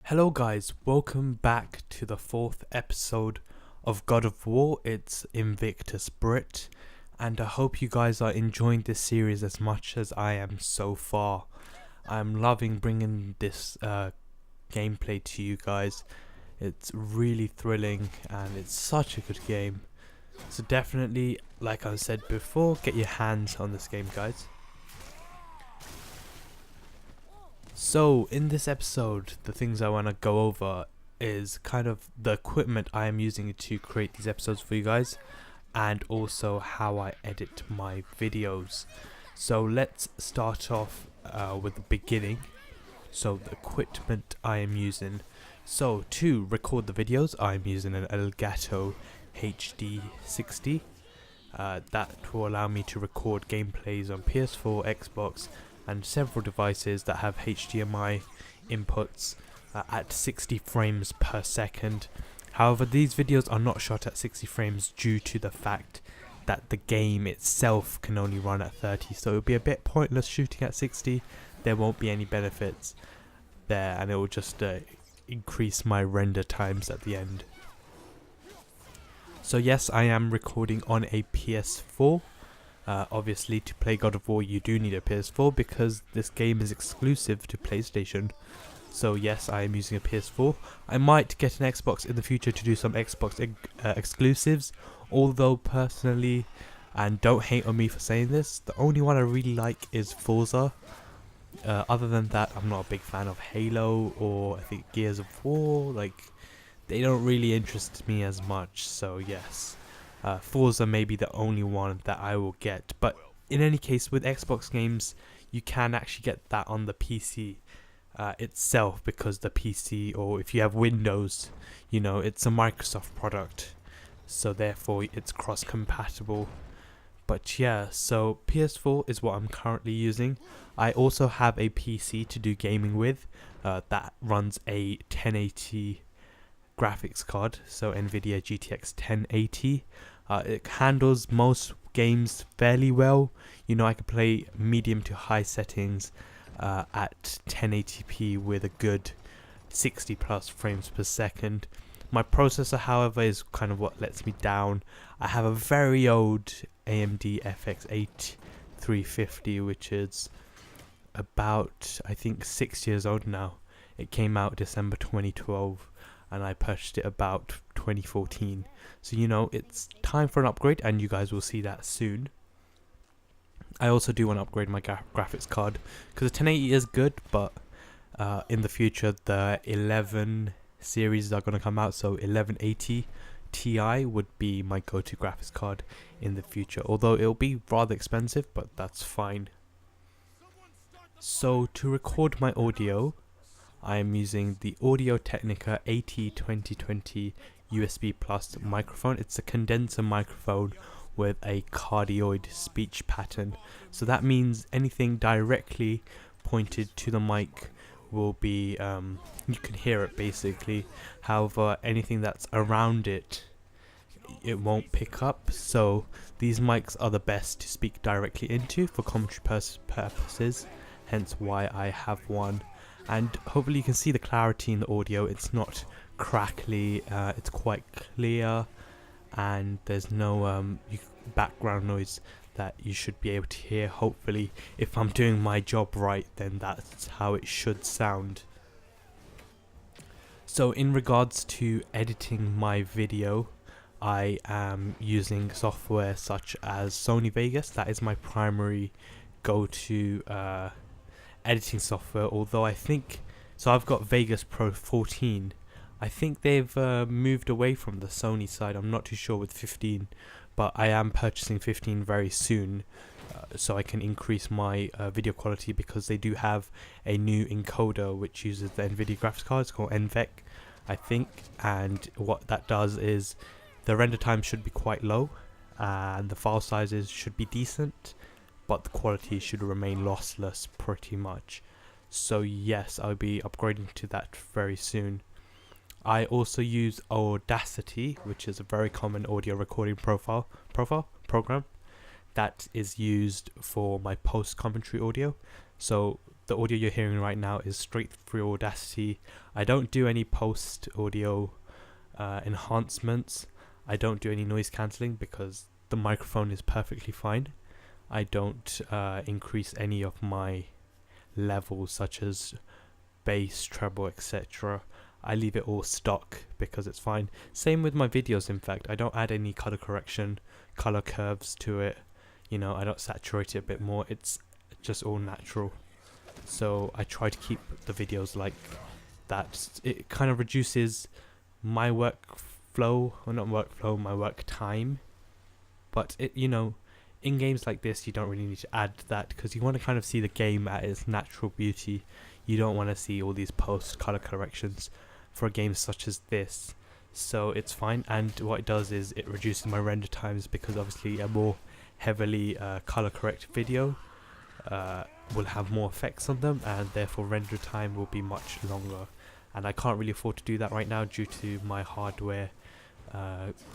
Hello guys, welcome back to the fourth episode of God of War. It's Invictus Brit, and I hope you guys are enjoying this series as much as I am so far. I'm loving bringing this gameplay to you guys. It's really thrilling and it's such a good game. So definitely, like I said before, get your hands on this game, guys. So in this episode, the things I want to go over is kind of the equipment I am using to create these episodes for you guys, and also how I edit my videos. So let's start off with the beginning. So the equipment I am using. So to record the videos, I'm using an Elgato HD60. That will allow me to record gameplays on PS4, Xbox, and several devices that have HDMI inputs at 60 frames per second. However, these videos are not shot at 60 frames due to the fact that the game itself can only run at 30, so it would be a bit pointless shooting at 60. There won't be any benefits there, and it will just increase my render times at the end. So yes, I am recording on a PS4. Obviously, to play God of War you do need a PS4 because this game is exclusive to PlayStation. So yes, I am using a PS4. I might get an Xbox in the future to do some Xbox exclusives, although personally, and don't hate on me for saying this, the only one I really like is Forza. Other than that, I'm not a big fan of Halo or I think Gears of War. Like, they don't really interest me as much, so yes. Forza may be the only one that I will get, but in any case, with Xbox games, you can actually get that on the PC itself, because the PC, or if you have Windows, you know, it's a Microsoft product, so therefore it's cross-compatible. But yeah, so PS4 is what I'm currently using. I also have a PC to do gaming with that runs a 1080 graphics card, so Nvidia GTX 1080. It handles most games fairly well. You know, I can play medium to high settings at 1080p with a good 60 plus frames per second. My processor, however, is kind of what lets me down. I have a very old AMD FX 8350, which is about, I think, 6 years old now. It came out December 2012. And I purchased it about 2014. So, you know, it's time for an upgrade, and you guys will see that soon. I also do want to upgrade my graphics card, because the 1080 is good, but in the future the 11 series are going to come out, so 1180 Ti would be my go-to graphics card in the future, although it'll be rather expensive, but that's fine. So to record my audio, I am using the Audio-Technica AT2020 USB Plus microphone. It's a condenser microphone with a cardioid speech pattern. So that means anything directly pointed to the mic will be, you can hear it basically. However, anything that's around it, it won't pick up. So these mics are the best to speak directly into for commentary purposes, hence why I have one. And hopefully you can see the clarity in the audio. It's not crackly, it's quite clear, and there's no background noise that you should be able to hear. Hopefully, if I'm doing my job right, then that's how it should sound. So in regards to editing my video, I am using software such as Sony Vegas. That is my primary go-to editing software, although I think, so I've got Vegas Pro 14. I think they've moved away from the Sony side. I'm not too sure with 15, but I am purchasing 15 very soon, so I can increase my video quality, because they do have a new encoder which uses the Nvidia graphics card. It's called NVENC, I think, and what that does is the render time should be quite low and the file sizes should be decent, but the quality should remain lossless pretty much. So yes, I'll be upgrading to that very soon. I also use Audacity, which is a very common audio recording program that is used for my post commentary audio. So the audio you're hearing right now is straight through Audacity. I don't do any post audio enhancements. I don't do any noise cancelling because the microphone is perfectly fine. I don't increase any of my levels such as bass, treble, etc. I leave it all stock because it's fine. Same with my videos, in fact. I don't add any color correction, color curves to it. You know, I don't saturate it a bit more. It's just all natural. So I try to keep the videos like that. It kind of reduces my workflow, or not workflow, my work time. But it, you know, in games like this, you don't really need to add that because you want to kind of see the game at its natural beauty. You don't want to see all these post color corrections for a game such as this. So it's fine, and what it does is it reduces my render times because obviously a more heavily color corrected video will have more effects on them, and therefore render time will be much longer. And I can't really afford to do that right now due to my hardware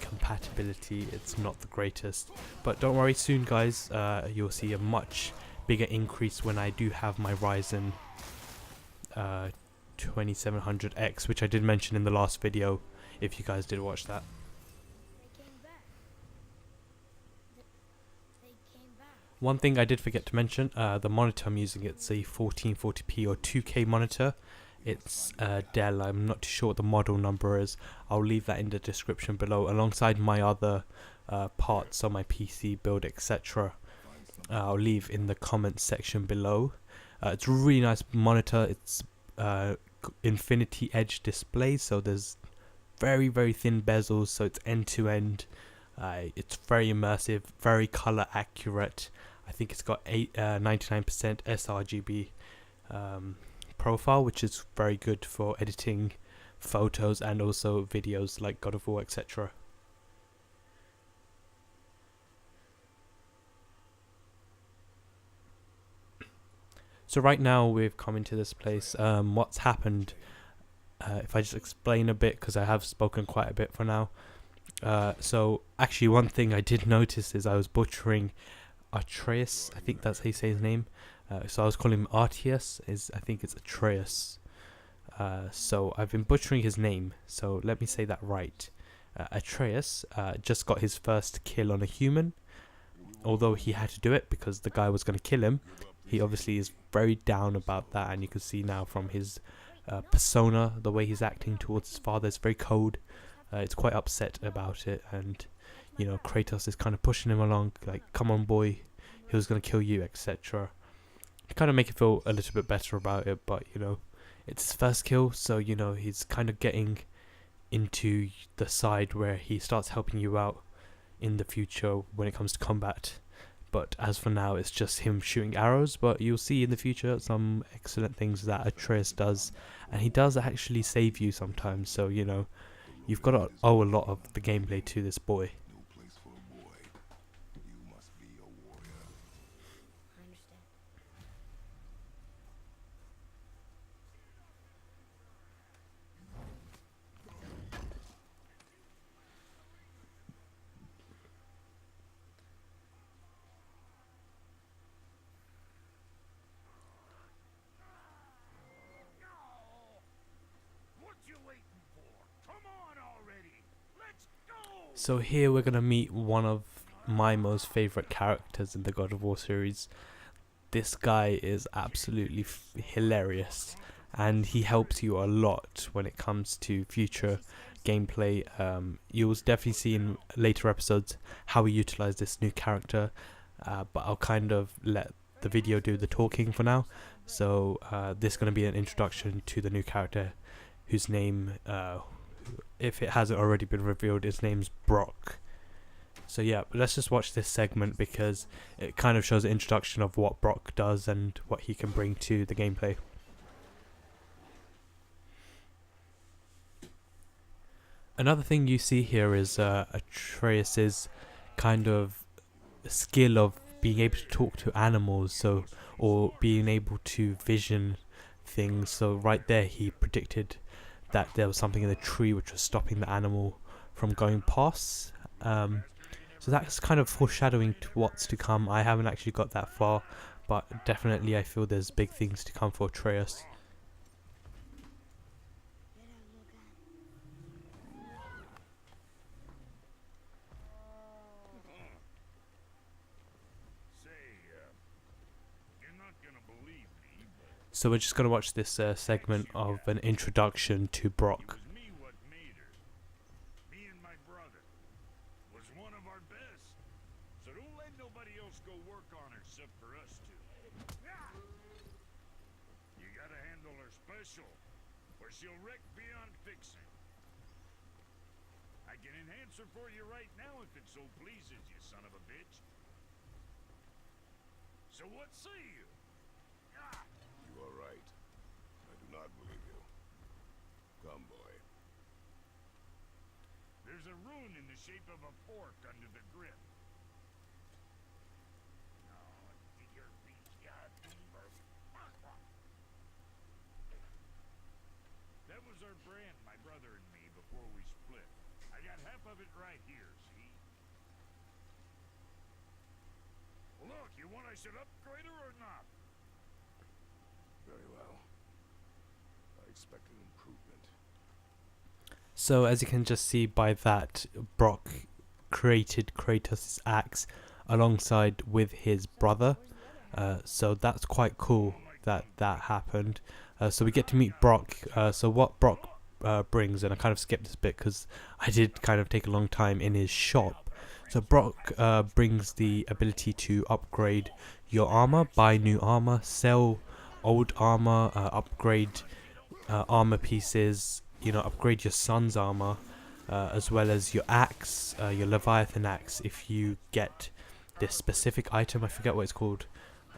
compatibility. It's not the greatest, but don't worry, soon guys, you'll see a much bigger increase when I do have my Ryzen 2700X, which I did mention in the last video if you guys did watch that. One thing I did forget to mention, the monitor I'm using, it's a 1440p or 2K monitor. It's Dell. I'm not too sure what the model number is. I'll leave that in the description below alongside my other parts on my PC build, etc. I'll leave in the comments section below. It's a really nice monitor. It's infinity edge display, so there's very thin bezels, so it's end to end. It's very immersive, very color accurate. I think it's got 99% sRGB profile, which is very good for editing photos and also videos like God of War, etc. So right now we've come into this place. What's happened, if I just explain a bit, because I have spoken quite a bit for now. So actually one thing I did notice is I was butchering Atreus, I think that's how you say his name. So I was calling him Artius, I think it's Atreus. So I've been butchering his name, so let me say that right. Atreus just got his first kill on a human, although he had to do it because the guy was going to kill him. He obviously is very down about that, and you can see now from his persona, the way he's acting towards his father is very cold. It's quite upset about it, and you know, Kratos is kind of pushing him along, like, come on boy, he was going to kill you, etc. To kind of make it feel a little bit better about it, but you know, it's his first kill, so you know, he's kind of getting into the side where he starts helping you out in the future when it comes to combat. But as for now, it's just him shooting arrows, but you'll see in the future some excellent things that Atreus does, and he does actually save you sometimes, so you know, you've got to owe a lot of the gameplay to this boy. So here we're going to meet one of my most favourite characters in the God of War series. This guy is absolutely hilarious, and he helps you a lot when it comes to future gameplay. You'll definitely see in later episodes how we utilize this new character, but I'll kind of let the video do the talking for now. So this is going to be an introduction to the new character, whose name, if it hasn't already been revealed, his name's Brok. So yeah, let's just watch this segment because it kind of shows an introduction of what Brok does and what he can bring to the gameplay. Another thing you see here is Atreus's kind of skill of being able to talk to animals, so, or being able to vision things. So right there he predicted that there was something in the tree which was stopping the animal from going past. So that's kind of foreshadowing to what's to come. I haven't actually got that far, but definitely I feel there's big things to come for Atreus. So we're just going to watch this segment of an introduction to Brock. Or she'll wreck beyond fixing. I can enhance her for you right now if it so pleases you, son of a bitch. So what say you? You are right. I do not believe you. Come, boy. There's a rune in the shape of a fork under the grip. That was our brand, my brother and me, before we split. I got half of it right here, see? Look, you want I should upgrade her or not? Very well. I expect an improvement. So as you can just see by that, Brock created Kratos' axe alongside with his brother. So that's quite cool that that happened. So we get to meet Brock. So what Brock brings, and I kind of skipped this bit because I did kind of take a long time in his shop. So Brock brings the ability to upgrade your armor, buy new armor, sell old armor, upgrade armor pieces, you know, upgrade your son's armor, as well as your axe, your Leviathan axe. If you get this specific item, I forget what it's called.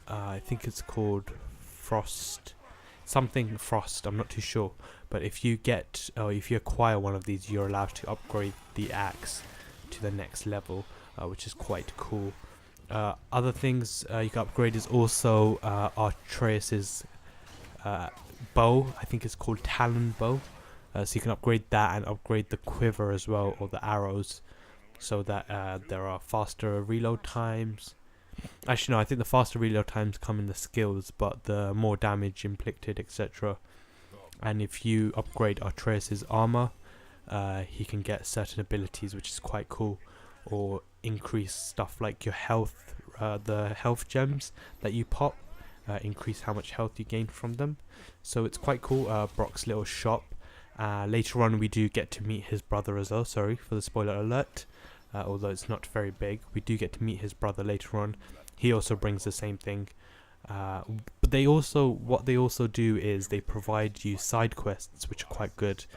I think it's called Frost. Something Frost, I'm not too sure, but if you get or if you acquire one of these, you're allowed to upgrade the axe to the next level, which is quite cool. Other things you can upgrade is also Atreus's bow. I think it's called Talon bow, so you can upgrade that and upgrade the quiver as well, or the arrows, so that there are faster reload times. Actually, no, I think the faster reload times come in the skills, but the more damage inflicted, etc. And if you upgrade Atreus's armor, he can get certain abilities, which is quite cool, or increase stuff like your health, the health gems that you pop, increase how much health you gain from them. So it's quite cool. Brock's little shop. Later on, we do get to meet his brother as well. Sorry for the spoiler alert. Although it's not very big, we do get to meet his brother later on. He also brings the same thing, but what they also do is they provide you side quests, which are quite good.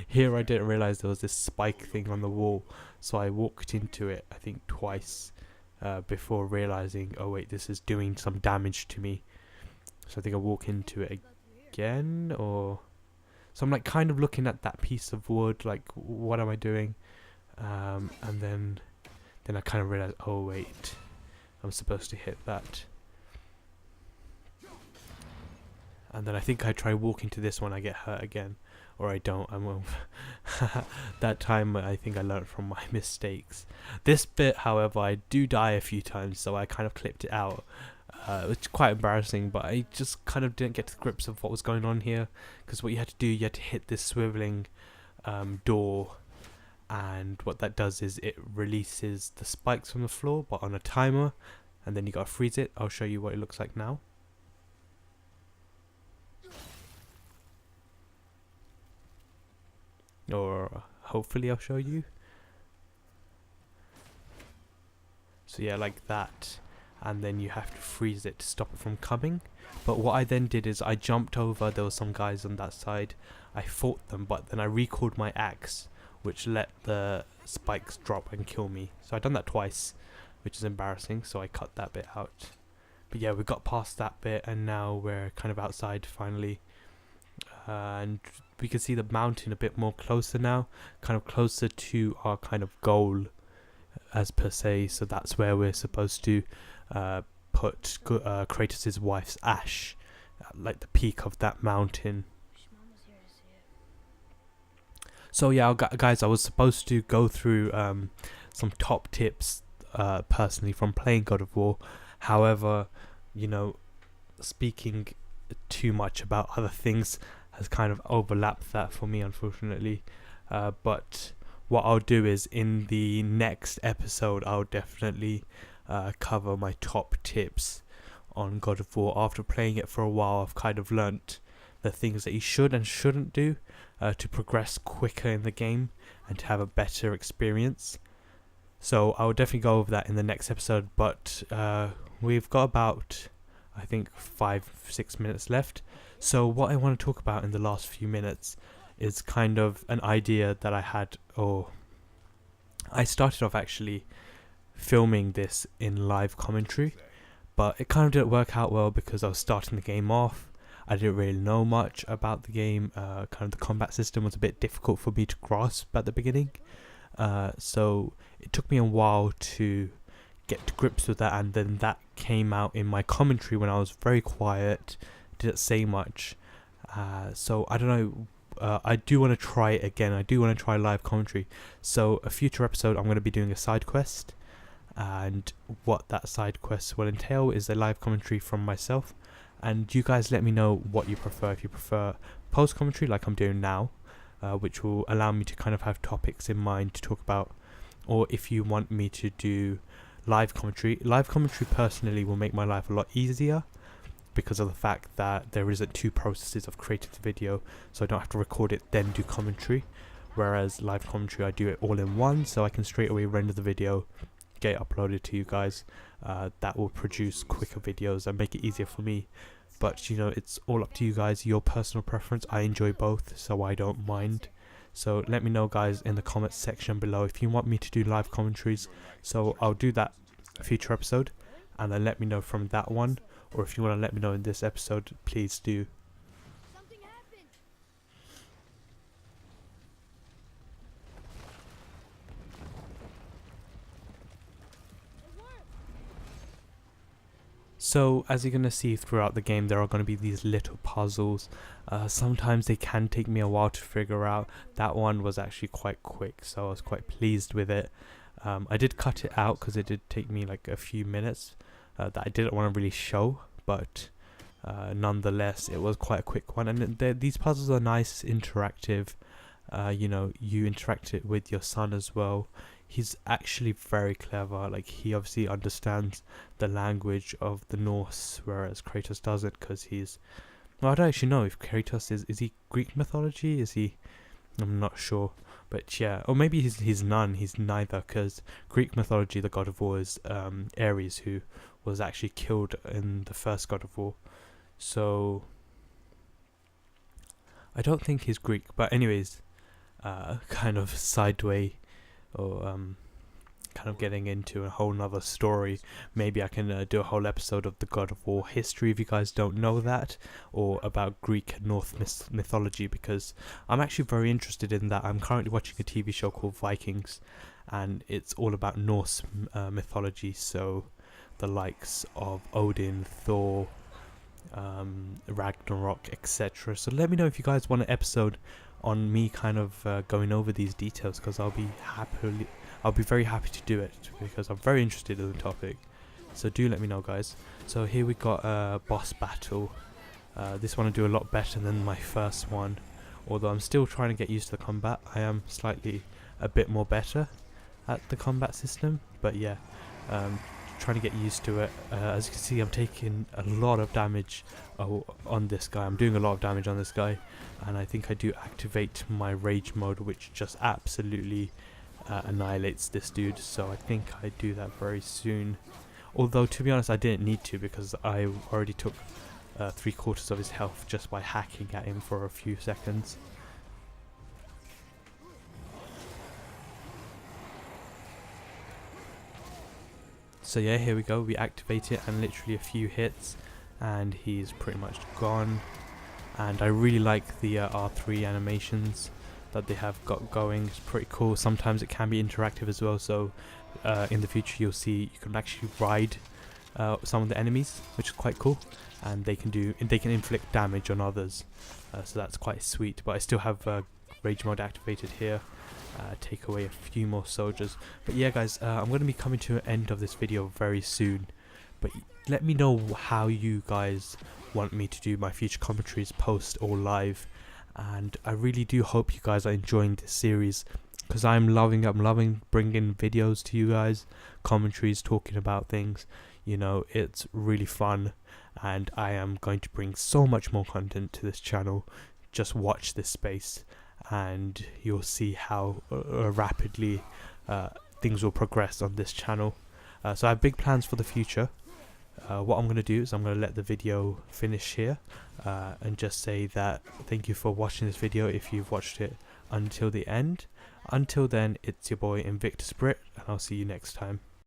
Here I didn't realize there was this spike thing on the wall, so I walked into it I think twice before realizing, oh wait, this is doing some damage to me. So I think I walk into it again, or so I'm like kind of looking at that piece of wood, like what am I doing? And then I kind of realized, oh wait, I'm supposed to hit that. And then I think I try walking to this one, I get hurt again, or I don't. I won't. That time I think I learned from my mistakes. This bit, however, I do die a few times, so I kind of clipped it out. It's quite embarrassing, but I just kind of didn't get to grips of what was going on here, because what you had to do, you had to hit this swiveling door. And what that does is it releases the spikes from the floor, but on a timer, and then you gotta freeze it. I'll show you what it looks like now. Or hopefully I'll show you. So yeah, like that. And then you have to freeze it to stop it from coming. But what I then did is I jumped over, there were some guys on that side. I fought them, but then I recalled my axe, which let the spikes drop and kill me. So I've done that twice, which is embarrassing, so I cut that bit out. But yeah, we got past that bit, and now we're kind of outside finally. And we can see the mountain a bit more closer now, kind of closer to our kind of goal as per se. So that's where we're supposed to put Kratos' wife's ash, like the peak of that mountain. So yeah, guys, I was supposed to go through some top tips personally from playing God of War. However, you know, speaking too much about other things has kind of overlapped that for me, unfortunately. But what I'll do is in the next episode, I'll definitely cover my top tips on God of War. After playing it for a while, I've kind of learnt the things that you should and shouldn't do to progress quicker in the game and to have a better experience. So I'll definitely go over that in the next episode, but we've got about, I think, 5-6 minutes left. So what I want to talk about in the last few minutes is kind of an idea that I had, or I started off actually filming this in live commentary, but it kind of didn't work out well because I was starting the game off. I didn't really know much about the game. Kind of the combat system was a bit difficult for me to grasp at the beginning. So it took me a while to get to grips with that, and then that came out in my commentary when I was very quiet, didn't say much. So I don't know. I do want to try it again. I do want to try live commentary. So a future episode, I'm going to be doing a side quest, and what that side quest will entail is a live commentary from myself. And you guys let me know what you prefer. If you prefer post commentary like I'm doing now, which will allow me to kind of have topics in mind to talk about, or if you want me to do live commentary. Live commentary personally will make my life a lot easier because of the fact that there isn't two processes of creating the video, so I don't have to record it then do commentary. Whereas live commentary, I do it all in one, so I can straight away render the video, get it uploaded to you guys. That will produce quicker videos and make it easier for me. But you know, it's all up to you guys, your personal preference. I enjoy both, so I don't mind. So let me know guys in the comments section below if you want me to do live commentaries. So I'll do that future episode, and then let me know from that one, or if you want to let me know in this episode, please do. Something happened. It worked. So as you're going to see throughout the game, there are going to be these little puzzles. Sometimes they can take me a while to figure out. That one was actually quite quick, so I was quite pleased with it. I did cut it out because it did take me like a few minutes that I didn't want to really show, but nonetheless it was quite a quick one. And these puzzles are nice, interactive. You know, you interact it with your son as well. He's actually very clever. Like, he obviously understands the language of the Norse, whereas Kratos doesn't, because he's, well, I don't actually know if Kratos is he Greek mythology? Is he? I'm not sure, but yeah, or maybe he's none. He's neither, because Greek mythology, the God of War is Ares, who was actually killed in the first God of War. So I don't think he's Greek, but anyways, kind of sideway, or kind of getting into a whole nother story. Maybe I can do a whole episode of the God of War history if you guys don't know that, or about Greek and Norse mythology, because I'm actually very interested in that. I'm currently watching a TV show called Vikings, and it's all about Norse mythology, so the likes of Odin, Thor, Ragnarok, etc. So let me know if you guys want an episode on me kind of going over these details, because I'll be very happy to do it, because I'm very interested in the topic. So do let me know guys. So here we got a boss battle. This one I do a lot better than my first one, although I'm still trying to get used to the combat. I am slightly a bit more better at the combat system, but yeah, trying to get used to it. As you can see, I'm taking a lot of damage on this guy. I'm doing a lot of damage on this guy, and I think I do activate my rage mode, which just absolutely annihilates this dude. So I think I do that very soon, although to be honest I didn't need to, because I already took 3/4 of his health just by hacking at him for a few seconds. So yeah, here we go, we activate it, and literally a few hits and he's pretty much gone. And I really like the R3 animations that they have got going. It's pretty cool. Sometimes it can be interactive as well, so in the future you'll see you can actually ride some of the enemies, which is quite cool, and they can inflict damage on others, so that's quite sweet. But I still have rage mode activated here. Take away a few more soldiers. But yeah guys, I'm going to be coming to an end of this video very soon, But let me know how you guys want me to do my future commentaries, post or live. And I really do hope you guys are enjoying this series, because I'm loving bringing videos to you guys, commentaries, talking about things. You know, it's really fun, and I am going to bring so much more content to this channel. Just watch this space and you'll see how rapidly things will progress on this channel. So I have big plans for the future. What I'm going to do is I'm going to let the video finish here and just say that thank you for watching this video if you've watched it until the end. Until then, it's your boy Invictus Brit, and I'll see you next time.